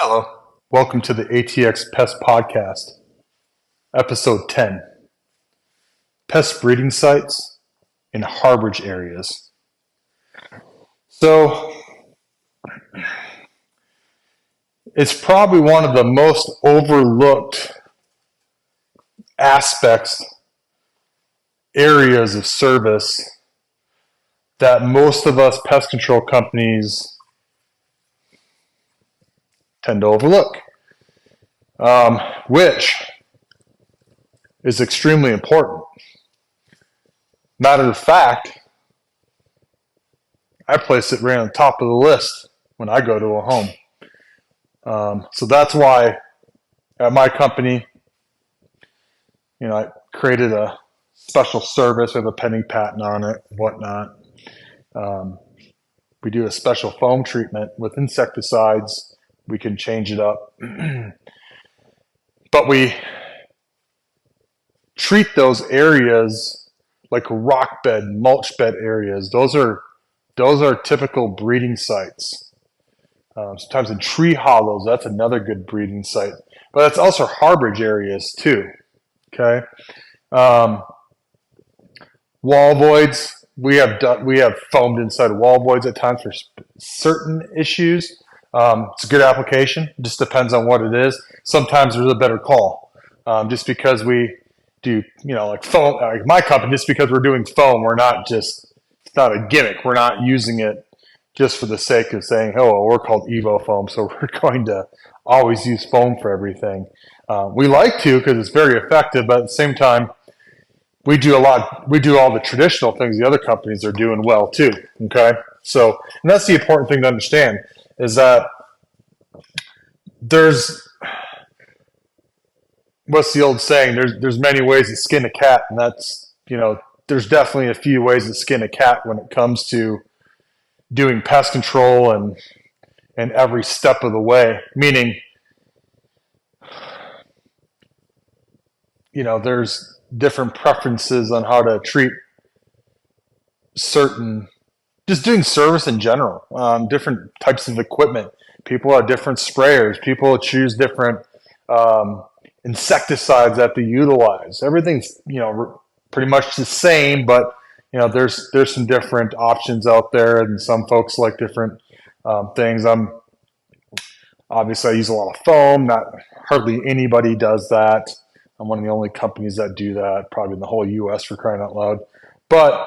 Hello. Welcome to the ATX Pest Podcast, Episode 10, Pest Breeding Sites in Harborage Areas. So, it's probably one of the most overlooked aspects, areas of service that most of us pest control companies tend to overlook, which is extremely important. Matter of fact, I place it right on the top of the list when I go to a home. So that's why at my company, I created a special service with a pending patent on it, whatnot. We do a special foam treatment with insecticides. We can change it up. But we treat those areas like rock bed, mulch bed areas. Those are typical breeding sites. Sometimes in tree hollows, that's another good breeding site. But it's also harborage areas too. Okay. Wall voids. We have foamed inside wall voids at times for certain issues. It's a good application. It just depends on what it is. Sometimes there's a better call. Just because we do, like foam, like my company, just because we're doing foam, it's not a gimmick. We're not using it just for the sake of saying, oh, well, we're called Evo foam, so we're going to always use foam for everything. We like to because it's very effective, but at the same time, we do all the traditional things the other companies are doing well too. Okay. So, and that's the important thing to understand is that what's the old saying? There's many ways to skin a cat, and that's, there's definitely a few ways to skin a cat when it comes to doing pest control and every step of the way. Meaning, there's different preferences on how to treat certain, just doing service in general, different types of equipment. People have different sprayers. People choose different insecticides that they utilize. Everything's, pretty much the same, but, there's some different options out there, and some folks like different things. Obviously, I use a lot of foam. Not hardly anybody does that. I'm one of the only companies that do that, probably in the whole U.S. for crying out loud. But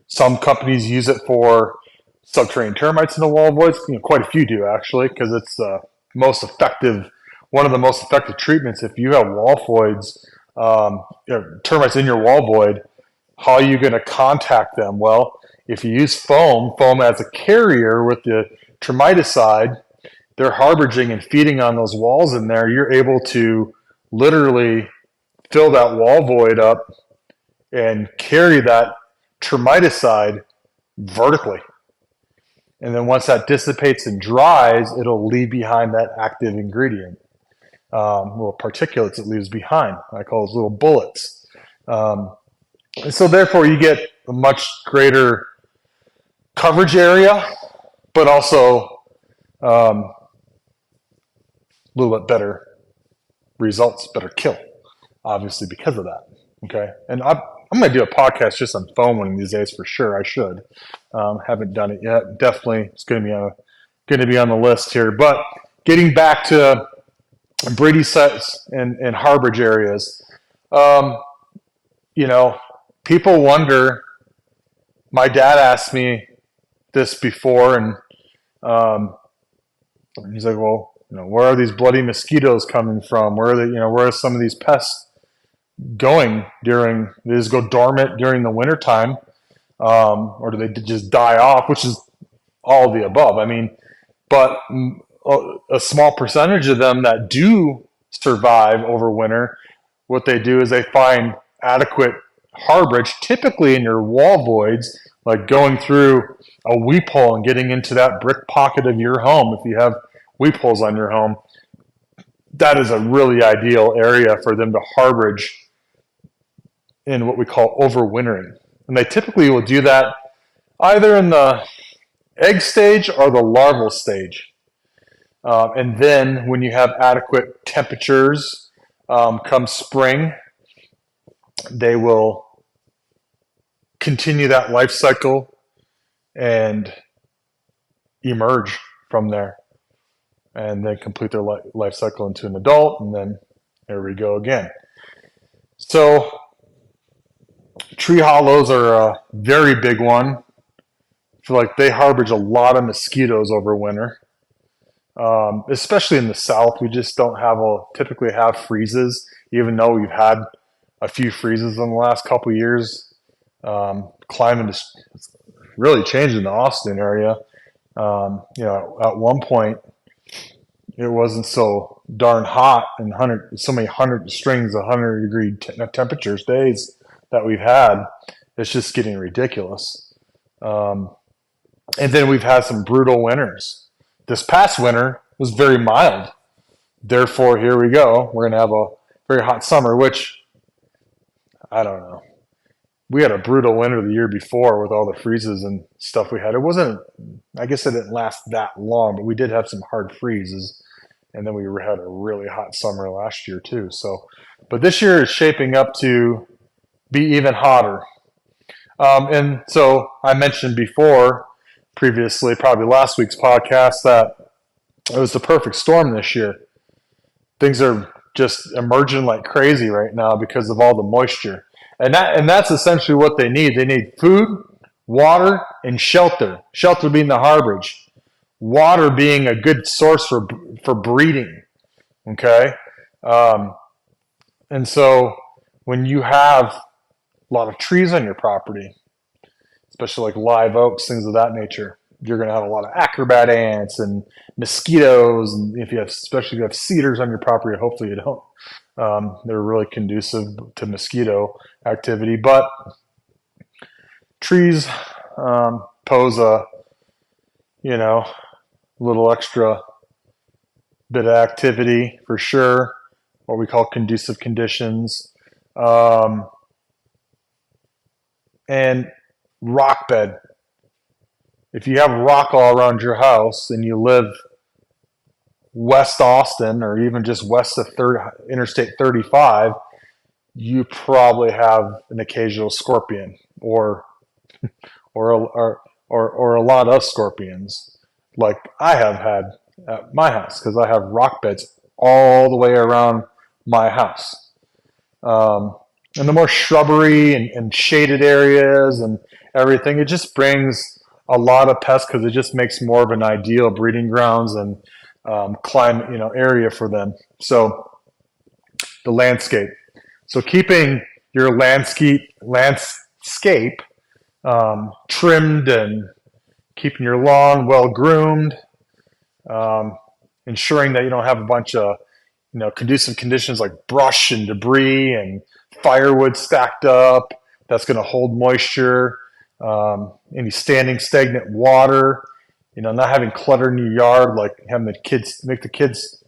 some companies use it for subterranean termites in the wall voids. Quite a few do actually, because it's one of the most effective treatments. If you have wall voids, termites in your wall void, how are you going to contact them? Well, if you use foam as a carrier with the termiticide, they're harboraging and feeding on those walls in there. You're able to literally fill that wall void up and carry that termiticide vertically. And then once that dissipates and dries, it'll leave behind that active ingredient. Little particulates it leaves behind. I call those little bullets. And so therefore you get a much greater coverage area, but also a little bit better results, better kill, obviously, because of that. Okay. And I'm going to do a podcast just on foam one of these days for sure. I should. Haven't done it yet. Definitely it's going to be on the list here. But getting back to breeding sites and harborage areas, people wonder. My dad asked me this before, and he's like, well, where are these bloody mosquitoes coming from? Where are some of these pests going they just go dormant during the wintertime, or do they just die off, which is all of the above. I mean, but a small percentage of them that do survive over winter, what they do is they find adequate harborage, typically in your wall voids, like going through a weep hole and getting into that brick pocket of your home. If you have weep holes on your home, that is a really ideal area for them to harborage in what we call overwintering. And they typically will do that either in the egg stage or the larval stage. And then when you have adequate temperatures, come spring, they will continue that life cycle and emerge from there, and then complete their life cycle into an adult, and then there we go again. So tree hollows are a very big one. I feel like they harborage a lot of mosquitoes over winter, especially in the south. We just don't typically have freezes, even though we've had a few freezes in the last couple of years. Climate is really changed in the Austin area. At one point, it wasn't so darn hot and so many 100-degree temperatures days that we've had. It's just getting ridiculous. And then we've had some brutal winters. This past winter was very mild. Therefore, here we go. We're going to have a very hot summer, which, I don't know. We had a brutal winter the year before with all the freezes and stuff we had. I guess it didn't last that long, but we did have some hard freezes. And then we had a really hot summer last year too. But this year is shaping up to be even hotter. And so I mentioned previously, probably last week's podcast, that it was the perfect storm this year. Things are just emerging like crazy right now because of all the moisture. And that's essentially what they need. They need food, water, and shelter. Shelter being the harborage. Water being a good source for breeding. Okay? And so when you have a lot of trees on your property, especially like live oaks, things of that nature, you're going to have a lot of acrobat ants and mosquitoes. And especially if you have cedars on your property, hopefully you don't. They're really conducive to mosquito activity. But trees pose a little extra bit of activity for sure, what we call conducive conditions. And rock bed. If you have rock all around your house and you live west Austin or even just west of Interstate 35, you probably have an occasional scorpion or a lot of scorpions, like I have had at my house, because I have rock beds all the way around my house. And the more shrubbery and shaded areas and everything, it just brings a lot of pests because it just makes more of an ideal breeding grounds and climate, area for them. So the landscape. So keeping your landscape trimmed and keeping your lawn well groomed, ensuring that you don't have a bunch of conducive conditions like brush and debris and firewood stacked up that's going to hold moisture, any standing stagnant water, not having clutter in your yard, like having make the kids,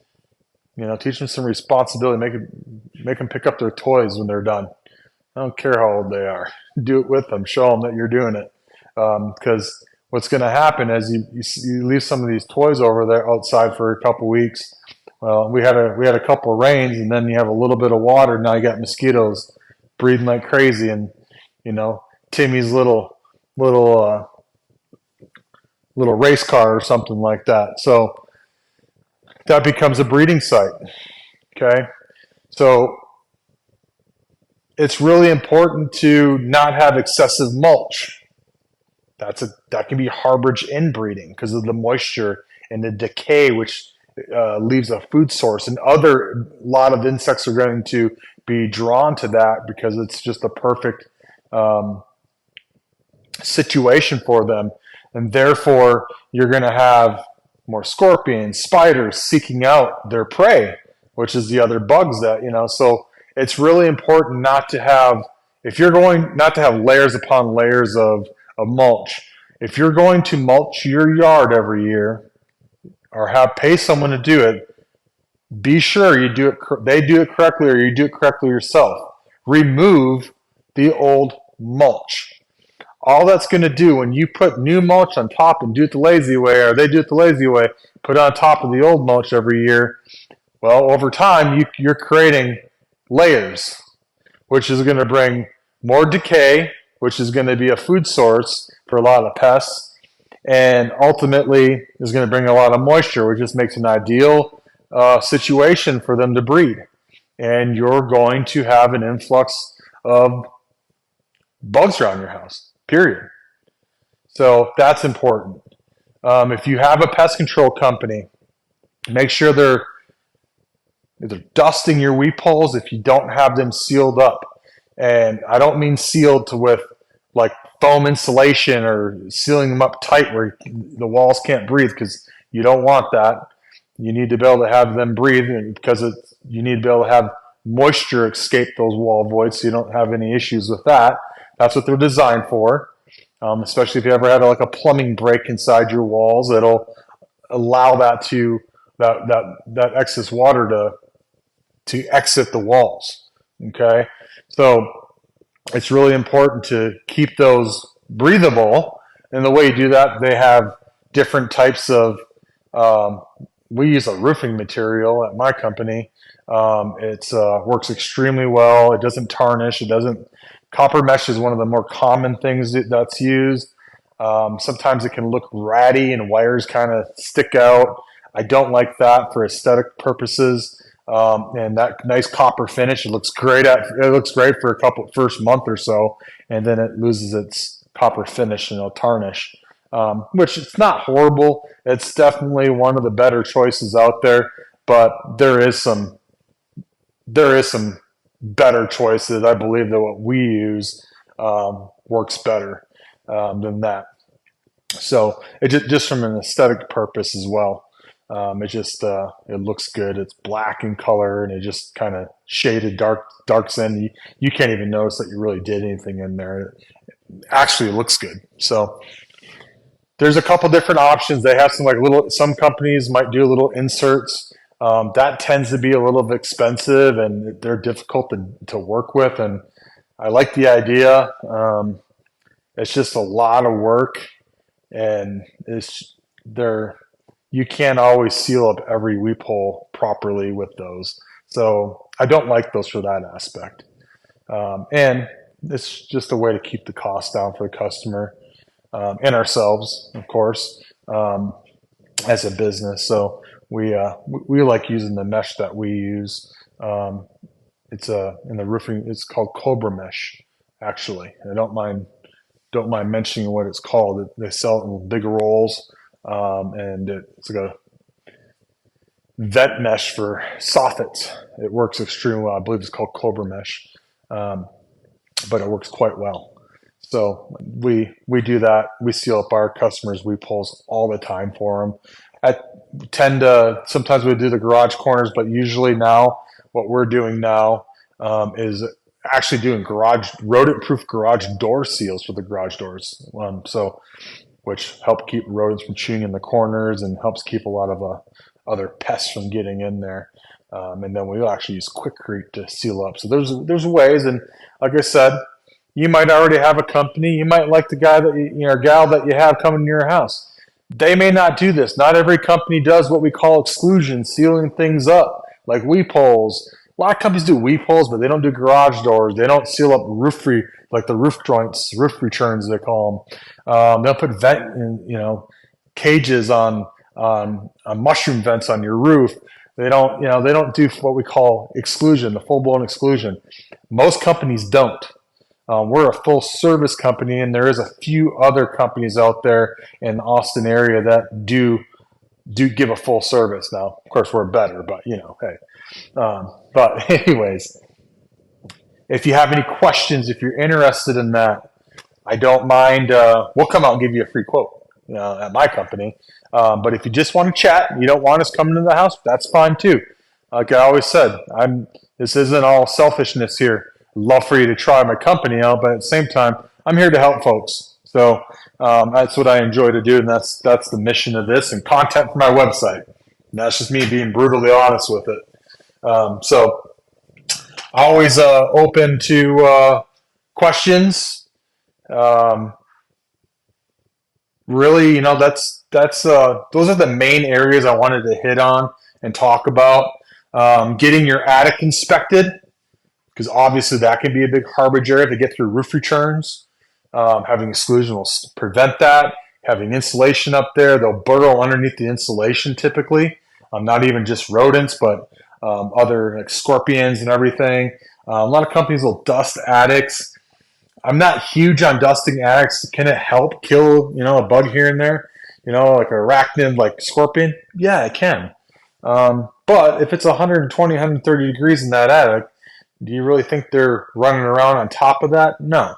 teach them some responsibility, make them pick up their toys when they're done. I don't care how old they are. Do it with them. Show them that you're doing it. Because what's going to happen is you leave some of these toys over there outside for a couple weeks. Well, we had a couple of rains, and then you have a little bit of water. Now you got mosquitoes breathing like crazy, and Timmy's little race car or something like that. So that becomes a breeding site. Okay, so it's really important to not have excessive mulch. That can be harborage inbreeding because of the moisture and the decay, which leaves a food source, and a lot of insects are going to be drawn to that because it's just a perfect situation for them, and therefore you're going to have more scorpions, spiders seeking out their prey, which is the other bugs that So it's really important not to have layers upon layers of mulch. If you're going to mulch your yard every year, or pay someone to do it, be sure they do it correctly, or you do it correctly yourself. Remove the old mulch. All that's going to do when you put new mulch on top and do it the lazy way, or they do it the lazy way, put it on top of the old mulch every year, well, over time, you're creating layers, which is going to bring more decay, which is going to be a food source for a lot of pests, and ultimately is going to bring a lot of moisture, which just makes an ideal situation for them to breed. And you're going to have an influx of bugs around your house, period. So that's important. If you have a pest control company, make sure they're dusting your weep holes if you don't have them sealed up. And I don't mean sealed to with like foam insulation or sealing them up tight where the walls can't breathe, because you don't want that. You need to be able to have them breathe, because you need to be able to have moisture escape those wall voids so you don't have any issues with that. That's what they're designed for, especially if you ever had like a plumbing break inside your walls. It'll allow that excess water to exit the walls. Okay, so it's really important to keep those breathable. And the way you do that, they have different types of. We use a roofing material at my company. It works extremely well. It doesn't tarnish. It doesn't. Copper mesh is one of the more common things that's used. Sometimes it can look ratty and wires kind of stick out. I don't like that for aesthetic purposes. And that nice copper finish, it looks great for a first month or so, and then it loses its copper finish and it'll tarnish. Which it's not horrible. It's definitely one of the better choices out there, but there is some better choices. I believe that what we use works better than that. So it just from an aesthetic purpose as well. It looks good. It's black in color and it just kind of shaded darks in. You can't even notice that you really did anything in there. It actually looks good. So there's a couple different options. They have some companies might do little inserts. That tends to be a little bit expensive and they're difficult to work with. And I like the idea. It's just a lot of work, and you can't always seal up every weep hole properly with those. So I don't like those for that aspect. And it's just a way to keep the cost down for the customer and ourselves, of course, as a business. So we like using the mesh that we use. It's in the roofing. It's called Cobra Mesh, actually. I don't mind mentioning what it's called. They sell it in big rolls. And it's like a vent mesh for soffits. It works extremely well. I believe it's called Cobra Mesh, but it works quite well. So we do that. We seal up our customers' weep holes all the time for them. Sometimes we do the garage corners, but usually now what we're doing now is actually doing rodent-proof garage door seals for the garage doors. Which help keep rodents from chewing in the corners and helps keep a lot of other pests from getting in there. And then we'll actually use Quikrete to seal up. So there's ways, and like I said, you might already have a company. You might like the guy or gal that you have coming to your house. They may not do this. Not every company does what we call exclusion, sealing things up, like weep holes. A lot of companies do weep holes, but they don't do garage doors. They don't seal up like the roof joints, roof returns they call them. They'll put cages on mushroom vents on your roof. They don't do what we call exclusion, the full blown exclusion. Most companies don't. We're a full service company, and there is a few other companies out there in the Austin area that do give a full service. Now, of course, we're better, but hey. But anyways, if you have any questions, if you're interested in that, I don't mind. We'll come out and give you a free quote at my company. But if you just want to chat, and you don't want us coming to the house, that's fine too. Like I always said, this isn't all selfishness here. I'd love for you to try my company out, but at the same time, I'm here to help folks. So that's what I enjoy to do, and that's the mission of this and content for my website. And that's just me being brutally honest with it. So always open to questions. really, those are the main areas I wanted to hit on and talk about. Getting your attic inspected, because obviously that can be a big harbinger if they get through roof returns. Having exclusion will prevent that. Having insulation up there, they'll burrow underneath the insulation typically. Not even just rodents, but other like scorpions and everything. A lot of companies will dust attics. I'm not huge on dusting attics. Can it help kill, a bug here and there? Like an arachnid, like scorpion? Yeah, it can. But if it's 120, 130 degrees in that attic, do you really think they're running around on top of that? No.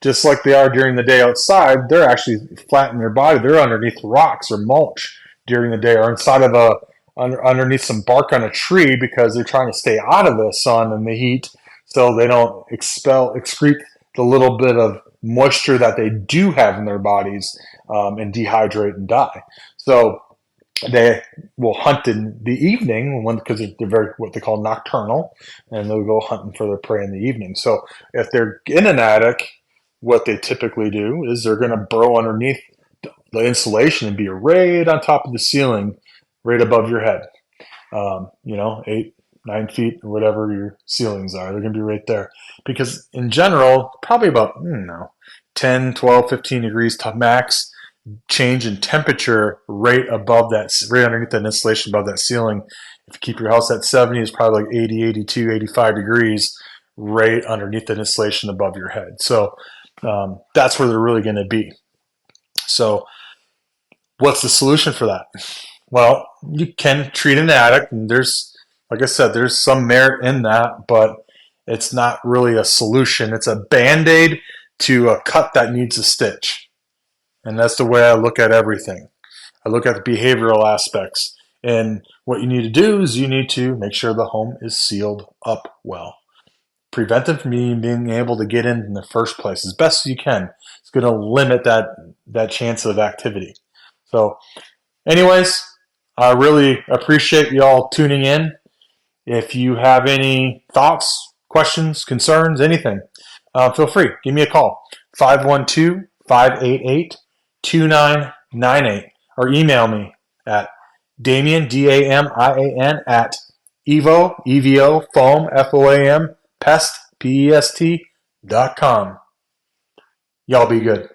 Just like they are during the day outside, they're actually flat in their body. They're underneath rocks or mulch during the day, or inside of underneath some bark on a tree because they're trying to stay out of the sun and the heat, so they don't excrete the little bit of moisture that they do have in their bodies, and dehydrate and die. So they will hunt in the evening because they're very what they call nocturnal, and they'll go hunting for their prey in the evening. So if they're in an attic, what they typically do is they're going to burrow underneath the insulation and be right on top of the ceiling, right above your head. 8, 9 feet or whatever your ceilings are, they're going to be right there. Because in general, probably about 10, 12, 15 degrees to max change in temperature right above that, right underneath that insulation above that ceiling. If you keep your house at 70, it's probably like 80, 82, 85 degrees right underneath the insulation above your head. So that's where they're really going to be. So what's the solution for that? Well, you can treat an attic, and like I said, there's some merit in that, but it's not really a solution. It's a Band-Aid to a cut that needs a stitch. And that's the way I look at everything. I look at the behavioral aspects. And what you need to do is you need to make sure the home is sealed up well. Prevent them from being able to get in the first place as best as you can. It's going to limit that chance of activity. So anyways, I really appreciate y'all tuning in. If you have any thoughts, questions, concerns, anything, feel free. Give me a call. 512-588-2998 or email me at Damian, Damian, at Evo, foam, FOAM, pest, PEST.com. Y'all be good.